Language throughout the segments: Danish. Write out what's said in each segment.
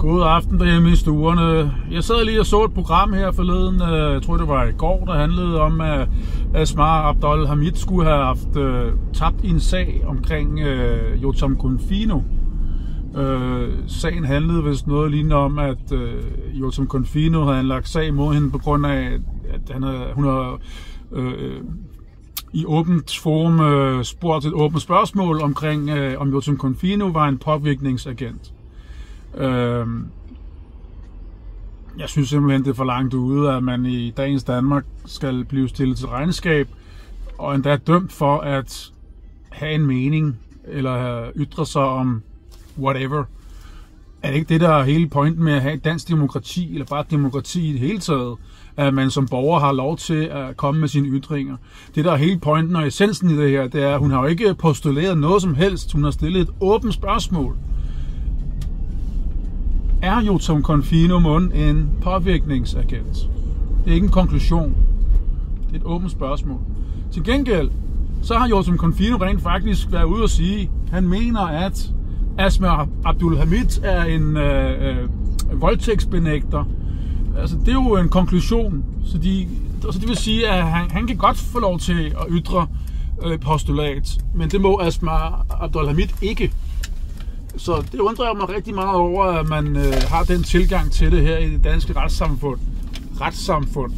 God aften derhjemme i stuerne. Jeg sad lige og så et program her forleden, jeg tror det var i går, der handlede om, at Asmar Abdul Hamid skulle have haft tabt i en sag omkring Yotam Confino. Sagen handlede vist noget lignende om, at Yotam Confino havde anlagt sag mod hende på grund af, at hun har i åbent forum spurgt et åbent spørgsmål omkring, om Yotam Confino var en påvirkningsagent. Jeg synes simpelthen, det er for langt ude, at man i dagens Danmark skal blive stillet til regnskab og endda dømt for at have en mening eller ytre sig om whatever. Er det ikke det, der er hele pointen med at have et dansk demokrati, eller bare demokrati i det hele taget, at man som borger har lov til at komme med sine ytringer? Det, der er hele pointen og essensen i det her, det er, at hun har jo ikke postuleret noget som helst. Hun har stillet et åbent spørgsmål. Er Yotam Confino mon en påvirkningsagent? Det er ikke en konklusion. Det er et åbent spørgsmål. Til gengæld, så har Yotam Confino rent faktisk været ude at sige, at han mener, at Asmar Abdul Hamid er en voldtægtsbenægter. Altså, det er jo en konklusion. Så det vil sige, at han kan godt få lov til at ytre postulat, men det må Asmar Abdul Hamid ikke. Så det undrer jeg mig rigtig meget over, at man har den tilgang til det her i det danske retssamfund.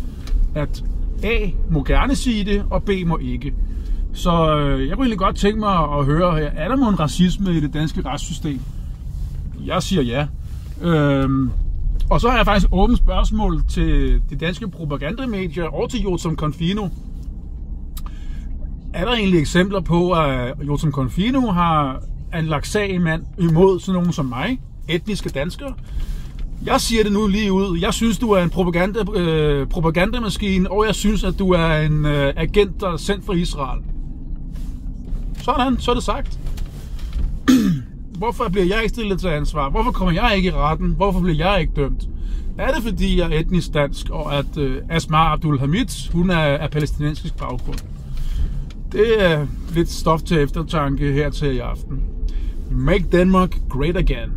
At A må gerne sige det, og B må ikke. Så jeg kunne egentlig godt tænke mig at høre her, er der nogen racisme i det danske retssystem? Jeg siger ja. Og så har jeg faktisk et åbent spørgsmål til de danske propagandamedier og til Yotam Confino. Er der egentlig eksempler på, at Yotam Confino har anlagt sag imod sådan nogen som mig, etniske danskere? Jeg siger det nu lige ud. Jeg synes, du er en propagandamaskine, og jeg synes, at du er en agent, der er sendt fra Israel. Sådan, så er det sagt. Hvorfor bliver jeg ikke stillet til ansvar? Hvorfor kommer jeg ikke i retten? Hvorfor bliver jeg ikke dømt? Er det fordi, jeg er etnisk dansk, og at Asmar Abdul Hamid, hun er af palæstinensisk baggrund? Det er lidt stof til eftertanke her til i aften. Make Denmark great again.